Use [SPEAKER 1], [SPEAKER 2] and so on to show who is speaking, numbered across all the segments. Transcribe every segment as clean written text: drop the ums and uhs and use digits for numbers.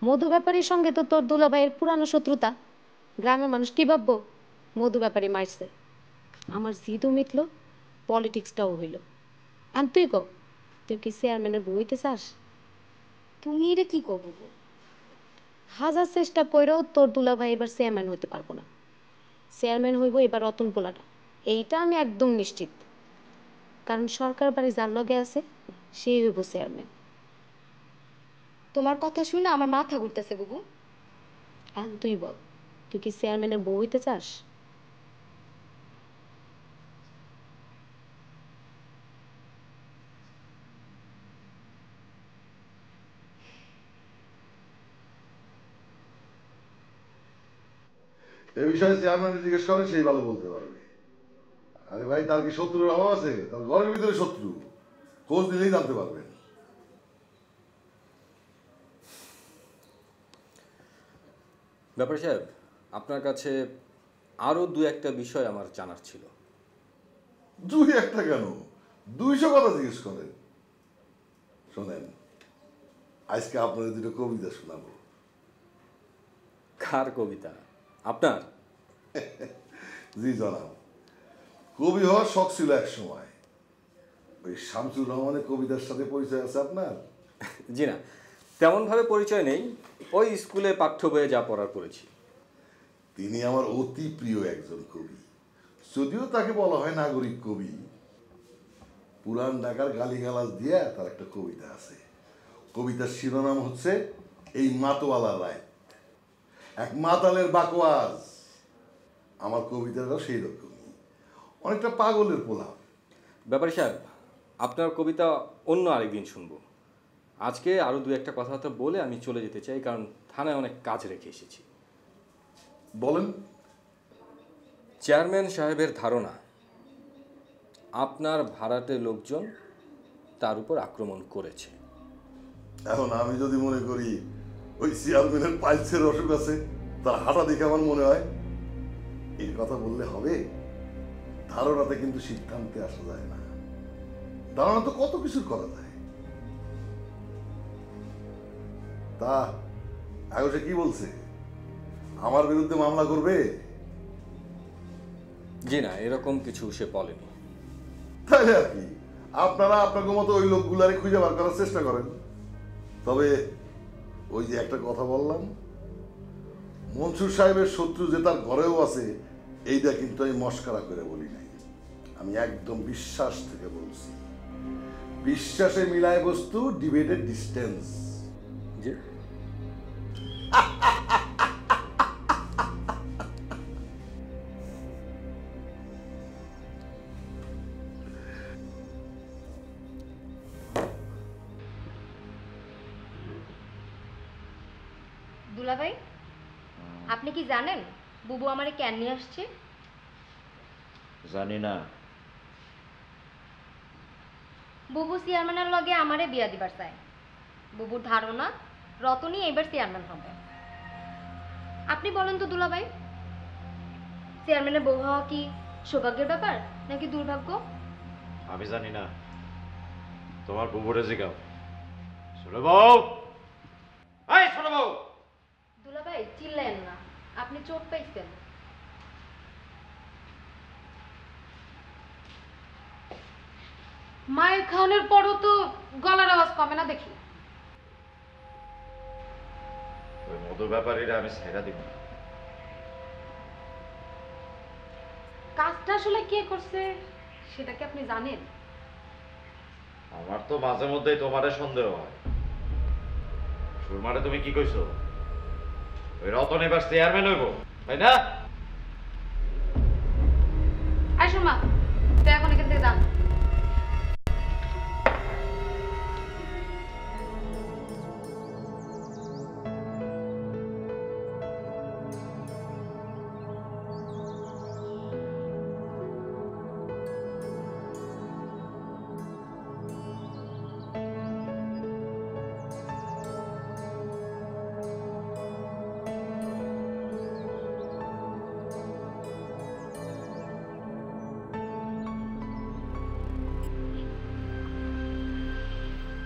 [SPEAKER 1] মধু ব্যাপারীর সঙ্গে তো তোর দুলাভাইয়ের পুরানো শত্রুতা। গ্রামের মানুষ কি ভাববো? মধু ব্যাপারী মারছে, আমার জিদও মিটল, পলিটিক্সটাও হইল। আর তুই কো, তুই কি চেয়ারম্যানের বউ হইতে চাস?
[SPEAKER 2] তুমি এটা কি করবো?
[SPEAKER 1] হাজার চেষ্টা কইরেও তোর দুলাভাই এবার চেয়ারম্যান হইতে পারবো না। চেয়ারম্যান হইব এবার রতন পোলাটা, এইটা আমি একদম নিশ্চিত। কারণ সরকার বাড়ি যার লগে আছে সেই হইব চেয়ারম্যান।
[SPEAKER 2] তোমার কথা শুনে আমার মাথা ঘুরতেছে বুবু।
[SPEAKER 1] আর তুই বল, তুই কি চেয়ারম্যানের বউ হইতে চাস?
[SPEAKER 3] এ বিষয়ে চেয়ারম্যান জিজ্ঞেস করে, সেই ভালো বলতে পারবে। আরে ভাই, তার কি শত্রুর অভাব আছে? তার ঘরের ভিতরে শত্রু, খোঁজ নিলেই জানতে পারবেন।
[SPEAKER 4] ব্যাপার সাহেব, আপনার কাছে আরো দু একটা বিষয় আমার জানার ছিল।
[SPEAKER 3] দুই একটা কেন, 200 কথা জিজ্ঞেস করেন। শোনেন, আজকে আপনাদের দুটো কবিতা শোনাবো।
[SPEAKER 4] কার কবিতা? আপনার?
[SPEAKER 3] জি জনাব, কবি হওয়ার শখ ছিল এক সময়। ওই শামসুর রহমানের কবিতার সাথে পরিচয় আছে আপনার?
[SPEAKER 4] জি না, তেমনভাবে পরিচয় নেই। ওই স্কুলে পাঠ্য বইয়ে যা পড়ার পড়েছি।
[SPEAKER 3] তিনি আমার অতি প্রিয় একজন কবি, যদিও তাকে বলা হয় নাগরিক কবি। পুরান ঢাকার গালিগালাজ দিয়ে তার একটা কবিতা আছে। কবিতার শিরোনাম হচ্ছে এই মাতোয়ালা রায়, এক মাতালের বাকওয়াজ। আমার কবিতাটাও সেই রকমই, অনেকটা পাগলের পোলাপ।
[SPEAKER 4] ব্যাপারী সাহেব, আপনার কবিতা অন্য আরেকদিন শুনবো। আজকে আরও দু একটা কথাবার্তা বলে আমি চলে যেতে চাই, কারণ থানায় অনেক কাজ রেখে এসেছি।
[SPEAKER 3] বলেন।
[SPEAKER 4] চেয়ারম্যান সাহেবের ধারণা আপনার ভাড়াটে লোকজন তার উপর আক্রমণ করেছে।
[SPEAKER 3] এখন আমি যদি মনে করি ওই চেয়ারম্যানের পাইলসের অসুখ আছে, তার হাঁটা দেখে আমার মনে হয়, এই কথা বললে হবে? ধারণাতে কিন্তু সিদ্ধান্তে আসা যায় না। ধারণা তো কত কিছু করা যায়। তা আগে সে কি বলছে, আমার বিরুদ্ধে মামলা করবে?
[SPEAKER 4] জি না, এরকম কিছু সে বলেনি।
[SPEAKER 3] তাহলে আর কি, আপনারা আপনাদের মতো ওই লোকগুলারে খুঁজে বার করার চেষ্টা করেন। তবে ওই যে একটা কথা বললাম, মনসুর সাহেবের শত্রু যে তার ঘরেও আছে, এইটা কিন্তু আমি মস্কারা করে বলি নাই। আমি একদম বিশ্বাস থেকে বলছি। বিশ্বাসে মিলায় বস্তু, ডিবেটেড ডিস্টেন্স।
[SPEAKER 4] জি,
[SPEAKER 2] দুলাভাই, আপনি কি জানেন বুবু আমারে কেন নিয়ে আসছে?
[SPEAKER 5] জানি না।
[SPEAKER 2] বুবু চেয়ারম্যানের লগে আমারে বিয়া দিবার চায়। বুবুর ধারণা রতনই এবার চেয়ারম্যান হবে। আপনি বলেন তো দুলাভাই, চেয়ারম্যানের বউ হওয়া কি সৌভাগ্যের ব্যাপার নাকি দুর্ভাগ্য?
[SPEAKER 5] আমি জানি না, তোমার বুবুরে জিগাও। ছোট বউ, এই ছোট বউ!
[SPEAKER 2] দুলাভাই চিল্লেন না, আপনি চোট পাইছেন। মায়ের খাওয়ানোর পরও তো গলার আওয়াজ কমে না দেখি।
[SPEAKER 5] ওই মধু ব্যাপারীরা আমি ছেড়া দিব না।
[SPEAKER 2] কাজটা আসলে কে করছে সেটা কি আপনি জানেন?
[SPEAKER 5] আমার তো মাঝে মধ্যেই তোমারে সন্দেহ হয়। সুরমারে তুমি কি কইছো? ওই রতন এবার চেয়ারম্যান হইব, তাই না?
[SPEAKER 2] আই সুরমা, তুই এখন এখান থেকে যান।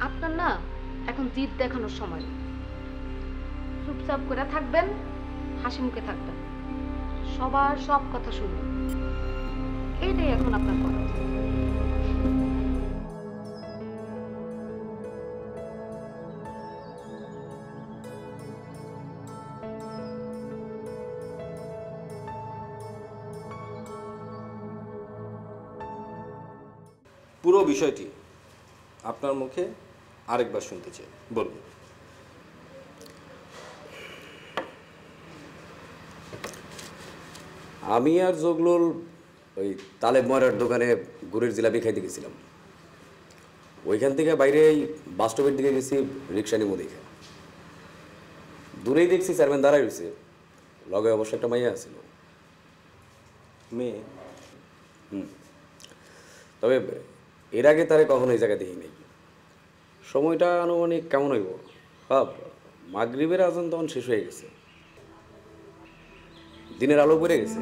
[SPEAKER 2] আপনার না এখন জিদ দেখানোর সময়।
[SPEAKER 1] চুপচাপ করে থাকবেন, হাসি মুখে থাকবেন, সবার সব কথা শুনবেন, এইটাই এখন আপনার করা উচিত।
[SPEAKER 4] পুরো বিষয়টি আপনার মুখে আরেকবার শুনতে চাই, বলুন।
[SPEAKER 6] আমি আর জগলুল ওই তালেব ময়রার দোকানে গুড়ের জিলাপি খাইতে গেছিলাম। ওইখান থেকে বাইরে এই বাস স্টপের দিকে গেছি রিক্সা নিমো দেখে। দূরেই দেখছি চেয়ারম্যান দাঁড়াই রয়েছে, লগে অবশ্য একটা মাইয়া আছিল।
[SPEAKER 4] মেয়ে?
[SPEAKER 6] তবে এর আগে তারে কখনো এই জায়গায় দেখি নাই। সময়টা আনুমানিক কেমন হইব? মাগরিবের আজান তখন শেষ হয়ে গেছে, দিনের আলো পড়ে গেছে।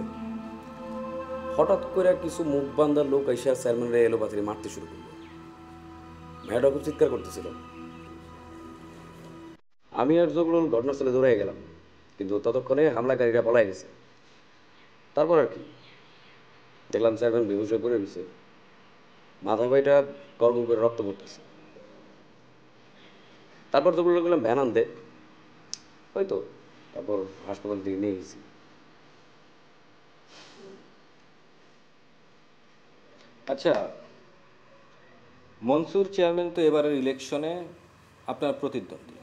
[SPEAKER 6] হঠাৎ করে কিছু মুখ বান্ধার লোক এসে চেয়ারম্যানরা এলো পাথরে মারতে শুরু করলো। মেয়েটা খুব চিৎকার করতেছিল। আমি আর জগলুল ঘটনাস্থলে দৌড়ে গেলাম, কিন্তু ততক্ষণে হামলাকারীরা পলাই গেছে। তারপর আর কি দেখলাম চেয়ারম্যান বেহুশ হয়ে পড়ে গেছে, মাথা ভাইটা গর্ব করে রক্ত পড়তেছে। তারপর জগলুল গেলাম ভ্যান আনতে, হয়তো তারপর হাসপাতাল থেকে নিয়ে গেছি।
[SPEAKER 4] আচ্ছা, মনসুর চেয়ারম্যান তো এবারের ইলেকশনে আপনার প্রতিদ্বন্দ্বী।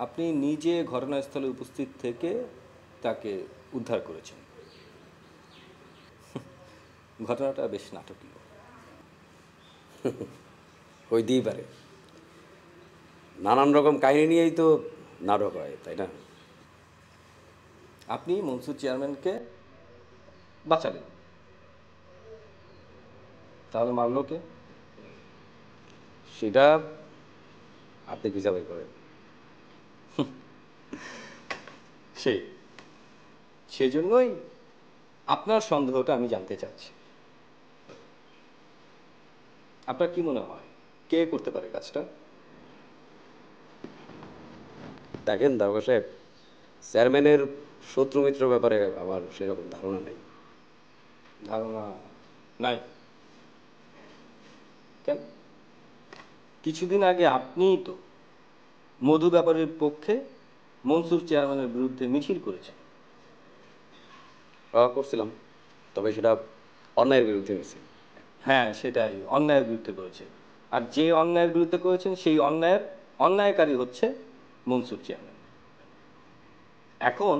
[SPEAKER 4] আপনি নিজে ঘটনাস্থলে উপস্থিত থেকে তাকে উদ্ধার করেছেন। ঘটনাটা বেশ নাটকীয়।
[SPEAKER 6] হইতেই পারে, নানান রকম কাহিনী নিয়েই তো নাটক হয়, তাই না?
[SPEAKER 4] আপনি মনসুর চেয়ারম্যানকে বাঁচালেন, তাহলে মারলো কে?
[SPEAKER 6] সেটা আপনি কি যাবে করেন?
[SPEAKER 4] সেজন্যই আপনার সন্দেহটা আমি জানতে চাচ্ছি। আপনার কি মনে হয় কে করতে পারে কাজটা?
[SPEAKER 6] দেখেন দারোগা সাহেব, চেয়ারম্যানের শত্রু মিত্র ব্যাপারে আমার সেরকম ধারণা নেই।
[SPEAKER 4] ধারণা নাই? কেন? কিছুদিন আগে আপনিই তো মধু ব্যাপারের পক্ষে মনসুর চেয়ারম্যানের বিরুদ্ধে মিছিল করেছেন।
[SPEAKER 6] করছিলাম, তবে সেটা অন্যায়ের বিরুদ্ধে গেছে।
[SPEAKER 4] হ্যাঁ, সেটাই, অন্যায়ের বিরুদ্ধে করেছেন। আর যে অন্যায়ের বিরুদ্ধে করেছেন সেই অন্যায়কারী হচ্ছে মনসুর চেয়ারম্যান। এখন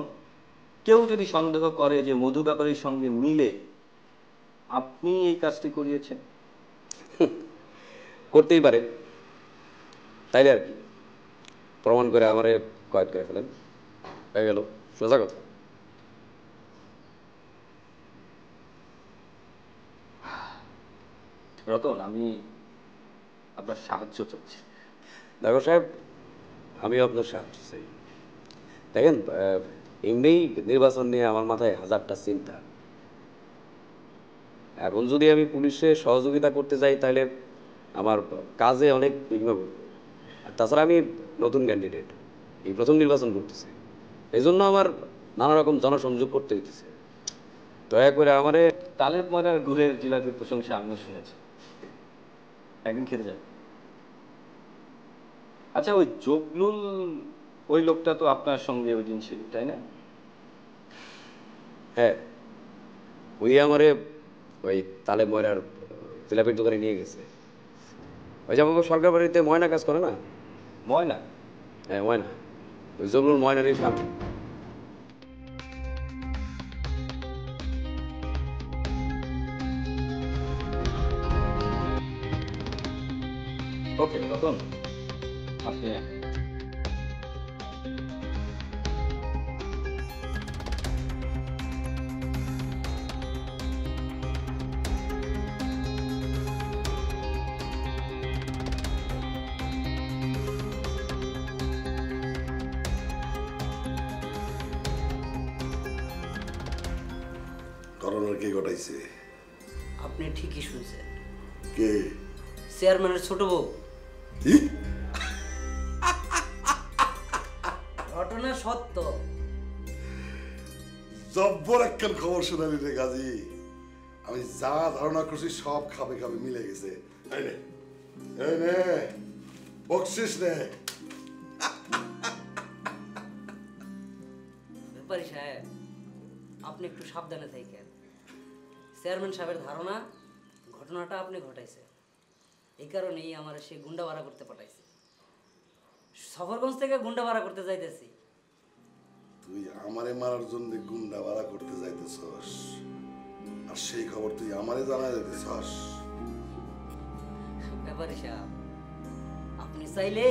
[SPEAKER 4] কেউ যদি সন্দেহ করে যে মধু ব্যাপারীর সঙ্গে মিলে আপনি এই কাজটি করিয়েছেন,
[SPEAKER 6] করতেই পারে, তাইলে আর কি প্রমাণ করে আমারে কয়েদ করে ফেলেন, হয়ে গেল, সোজা কথা।
[SPEAKER 4] রতন, আমি আপনার সাহায্য চাচ্ছি।
[SPEAKER 6] দেখো সাহেব, আমিও আপনার সাহায্য চাই। দেখেন, এমনিই নির্বাচন নিয়ে আমার মাথায় হাজারটা চিন্তা। এখন যদি আমি পুলিশে সহযোগিতা করতে যাই তাহলে আমার কাজে অনেক বিঘ্ন ঘটবে। আর তাছাড়া আমি নতুন ক্যান্ডিডেট, এই প্রথম নির্বাচন করতেছি, এই জন্য আমার নানা রকম জনসংযোগ করতে হইতেছে। দয়া করে আমারে
[SPEAKER 4] তালেব ময়রার গুড়ের জিলাপির প্রশংসা আমিও শুনেছি, একদিন খেতে যাবে। আচ্ছা, ওই জগলুল, ওই লোকটা তো আপনার সঙ্গে ওই দিন ছিল, তাই না?
[SPEAKER 6] হ্যাঁ, ওই আমারে ওই তালেব ময়রার জিলাপির দোকানে নিয়ে গেছে। ওই যে আমাকে সরকার বাড়িতে ময়না কাজ করে না?
[SPEAKER 4] ময়না?
[SPEAKER 6] হ্যাঁ, ময়না, ওই জগলুল ময়নারই স্বামী।
[SPEAKER 4] ওকে রতন, আপনি
[SPEAKER 3] ঘটনা কে ঘটাইছে?
[SPEAKER 7] আপনি ঠিকই শুনছেন,
[SPEAKER 3] কে?
[SPEAKER 7] চেয়ারম্যানের ছোট বউ।
[SPEAKER 3] কি?
[SPEAKER 7] সত্য।
[SPEAKER 3] জব্বর একখান খবর শোনালি রে গাজী। আমি যা ধারণা করছি সব খাবে খাবে মিলে গেছে। এই নে বকশিস নে।
[SPEAKER 7] ব্যাপারী সাহেব, আপনি একটু সাবধানে থাকেন। চেয়ারম্যান সাহেবের ধারণা ঘটনাটা আপনি ঘটাইছে, এই কারণেই আমার সে গুন্ডা ভাড়া করতে পাঠাইছে। সফরগঞ্জ থেকে গুন্ডা ভাড়া করতে যাইতেছি।
[SPEAKER 3] তুই আমারে মারার জন্য গুন্ডা ভাড়া করতে যাইতেছস, আর সেই খবর তুই আমারে জানাই দিতেছস?
[SPEAKER 7] ব্যাপারী সাহেব, আপনি চাইলে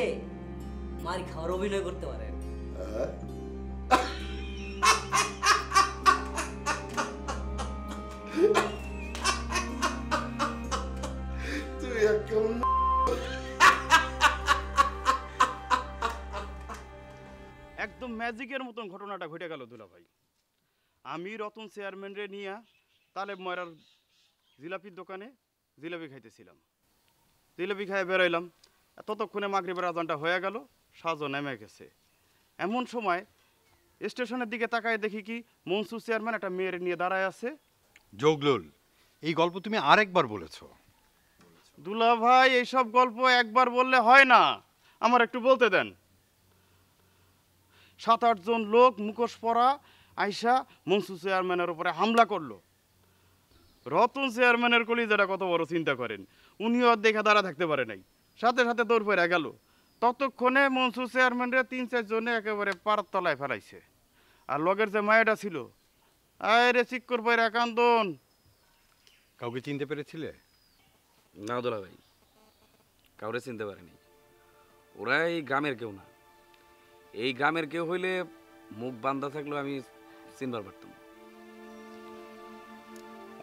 [SPEAKER 7] মারি খাওয়ার অভিনয় করতে পারেন।
[SPEAKER 3] হ্যাঁ? তুই একদম
[SPEAKER 8] একদম ম্যাজিকের মতন ঘটনাটা ঘটে গেল দুলা ভাই। আমি রতন চেয়ারম্যানরে নিয়ে তালেব ময়রার জিলাপির দোকানে জিলাপি খাইতেছিলাম। জিলাপি খাইয়ে বেরোইলাম, ততক্ষণে মাগরিবের আজানটা হয়ে গেল, সাজও নেমে গেছে। এমন সময় স্টেশনের দিকে তাকায় দেখি কি মনসুর চেয়ারম্যান একটা মেয়ের নিয়ে দাঁড়ায় আছে।
[SPEAKER 9] জগলুল, এই গল্প তুমি আরেকবার বলেছ।
[SPEAKER 8] দুলা ভাই, এইসব গল্প একবার বললে হয় না, আমার একটু বলতে দেন। 7-8 জন লোক মুখোশ পরা আইসা মনসুর চেয়ারম্যানের উপরে হামলা করলো। রতন চেয়ারম্যানের কলিজাটা কত বড় চিন্তা করেন, উনিও দেখে দাঁড়া থাকতে পারে নাই, সাথে সাথে দৌড় পড়ে গেল। ততক্ষণে মনসুর চেয়ারম্যানরে 3-4 জনে একেবারে পাড়ার তলায় ফেলাইছে। আর লগের যে মায়াটা ছিল, আরে চিক্কর পয়রা কান্দন।
[SPEAKER 9] কাউকে চিনতে পেরেছিলে?
[SPEAKER 6] না দোলা ভাই, কাউরে চিনতে পারেনি। ওরা এই গ্রামের কেউ না। এই গ্রামের কেউ হইলে মুখ বান্ধা থাকলেও আমি চিনবার পারতাম।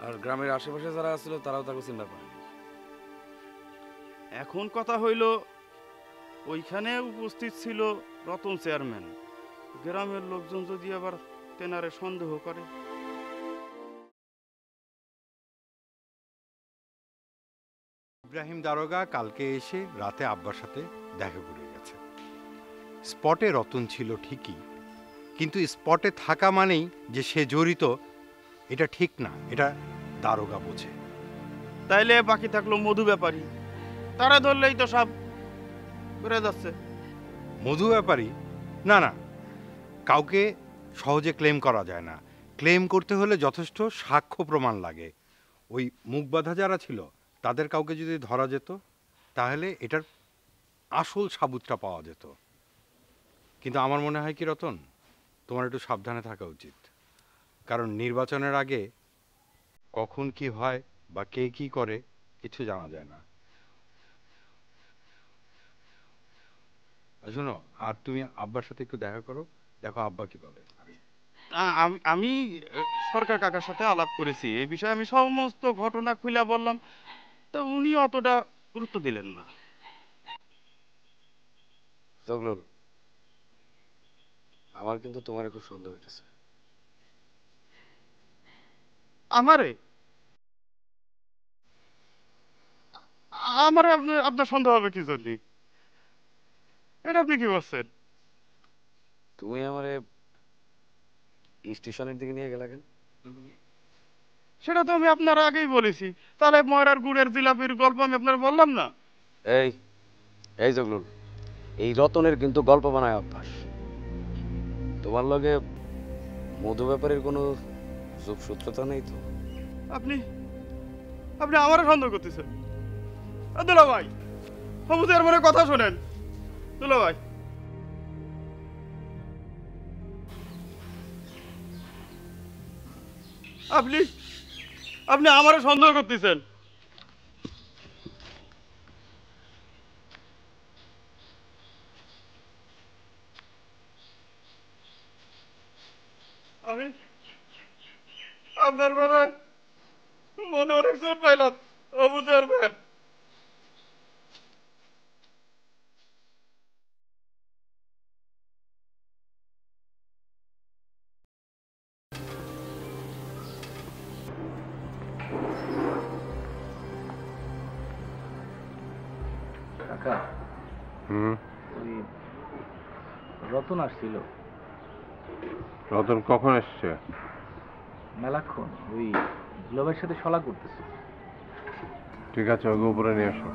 [SPEAKER 6] আর গ্রামের আশেপাশে যারা আসছিল তারাও তাকে চিনবার পারেনি।
[SPEAKER 8] এখন কথা হইল, ওইখানে উপস্থিত ছিল রতন চেয়ারম্যান। গ্রামের লোকজন যদি আবার তেনারে সন্দেহ করে।
[SPEAKER 9] ইব্রাহিম দারোগা কালকে এসে রাতে আব্বার সাথে দেখা করে গেছে। স্পটে রতন ছিল ঠিকই, কিন্তু স্পটে থাকা মানেই যে সে জড়িত এটা ঠিক না, এটা দারোগা বোঝে।
[SPEAKER 8] তাইলে বাকি থাকলো মধু ব্যাপারী, তারা ধরলেই তো সব করে যাচ্ছে।
[SPEAKER 9] মধু ব্যাপারী? না না, কাউকে সহজে ক্লেম করা যায় না। ক্লেম করতে হলে যথেষ্ট সাক্ষ্য প্রমাণ লাগে। ওই মুখ বাঁধা যারা ছিল তাদের কাউকে যদি ধরা যেত তাহলে এটার আসল সাবুতটা পাওয়া যেত। কিন্তু আমার মনে হয় কি রতন, তোমার একটু সাবধানে থাকা উচিত, কারণ নির্বাচনের আগে কখন কি হয় বা কে কি করে কিছু জানা যায় না। শোনো, আর তুমি আব্বার সাথে একটু দেখা করো, দেখো আব্বা কি বলে।
[SPEAKER 8] আমি সরকার কাকার সাথে আলাপ করেছি এই বিষয়ে, আমি সমস্ত ঘটনা খুলে বললাম, তো উনি অতটা গুরুত্ব দিলেন না।
[SPEAKER 6] জগলুল, আমার কিন্তু তোমার খুব সন্দেহ হইতেছে।
[SPEAKER 8] আমারে আমারে আপনার সন্দেহ হবে কি জন্য? এটা আপনি কি বলছেন?
[SPEAKER 6] তুমি আমারে স্টেশনের দিকে নিয়ে গেলা কেন?
[SPEAKER 8] সেটা তো আমি আপনার আগেই বলেছি। তাহলে ময়রার গুড়ের জিলাপির গল্প আমি আপনার বললাম না?
[SPEAKER 6] এই এই জগলুল, এই রতনের কিন্তু গল্প বানায় অভ্যাস। তোমার লগে মধু ব্যাপারের কোনো যোগসূত্রতা নেই তো?
[SPEAKER 8] আপনি আপনি আমারও সন্দেহ করতেছেন? দুলা ভাই, হবুদের মনে কথা শোনেন। দুলা ভাই, আপনি আপনি আমারও সন্দেহ করতেছেন? আমি আপনার মনে অনেক জোর পাইলাম, হবুদের ভাই।
[SPEAKER 4] কাকা, ওই রতন আসছিল,
[SPEAKER 10] রতন কখন এসছে?
[SPEAKER 11] মেলাক্ষণ ওই দুলাভাইয়ের সাথে শলা করতেছে।
[SPEAKER 10] ঠিক আছে, ওকে উপরে নিয়ে আসো।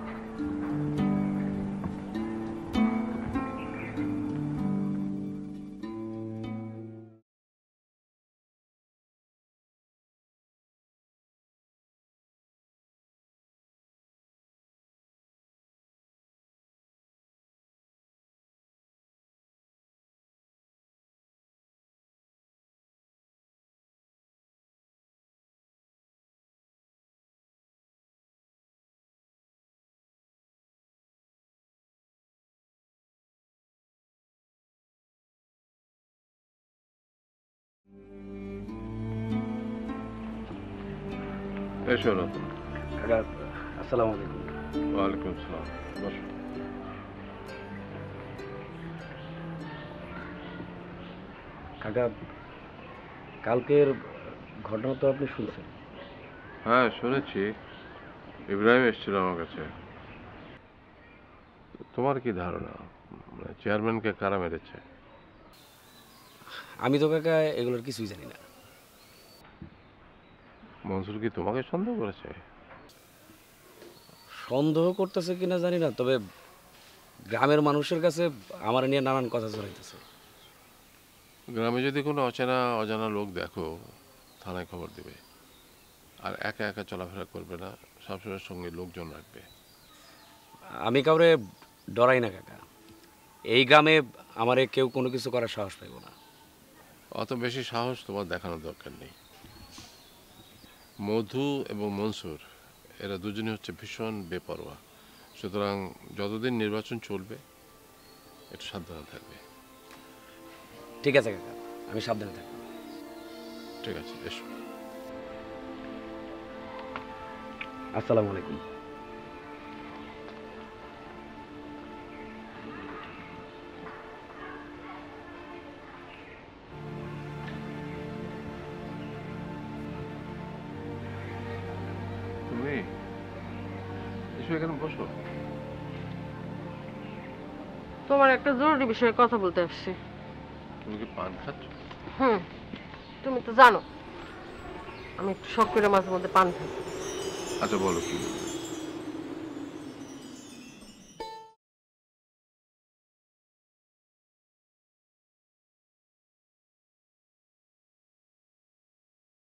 [SPEAKER 10] এসো রতন।
[SPEAKER 11] কাকা আসসালামু আলাইকুম।
[SPEAKER 10] ওয়ালাইকুম আসসালাম, বসো।
[SPEAKER 11] কাকা কালকের ঘটনা তো আপনি শুনছেন?
[SPEAKER 10] হ্যাঁ শুনেছি, ইব্রাহিম এসেছিল আমার কাছে। তোমার কি ধারণা চেয়ারম্যানকে কারা মেরেছে?
[SPEAKER 6] আমি তো কাকা এগুলোর কিছুই জানি না।
[SPEAKER 10] মনসুর কি তোমাকে সন্দেহ করেছে?
[SPEAKER 6] সন্দেহ করতেছে কিনা জানি না, তবে গ্রামের মানুষের কাছে আমার নিয়ে নানান কথা চলাইতেছে।
[SPEAKER 10] গ্রামে যদি কোনো অজানা লোক দেখো থানায় খবর দেবে, আর একা একা চলাফেরা করবে না, সবসময় সঙ্গে লোকজন রাখবে।
[SPEAKER 6] আমি কাউরে ডরাই না কাকা, এই গ্রামে আমারে কেউ কোনো কিছু করার সাহস পাইব না।
[SPEAKER 10] অত বেশি সাহস তোমার দেখানোর দরকার নেই। মধু এবং মনসুর এরা দুজনই হচ্ছে ভীষণ বেপরোয়া, সুতরাং যতদিন নির্বাচন চলবে একটু সাবধানে থাকবে।
[SPEAKER 6] ঠিক আছে কাকা, আমি সাবধানে থাকবো।
[SPEAKER 10] ঠিক আছে, এসো।
[SPEAKER 11] আসসালামু আলাইকুম।
[SPEAKER 10] তুমি এসো, এখানে বসো।
[SPEAKER 12] তোমার একটা জরুরি বিষয়ে কথা বলতে আসছি।
[SPEAKER 10] তুমি কি পান খাচ্ছ?
[SPEAKER 12] তুমি তো জানো আমি একটু শখ করে মাঝে মধ্যে পান খাই।
[SPEAKER 10] আচ্ছা বলো কি?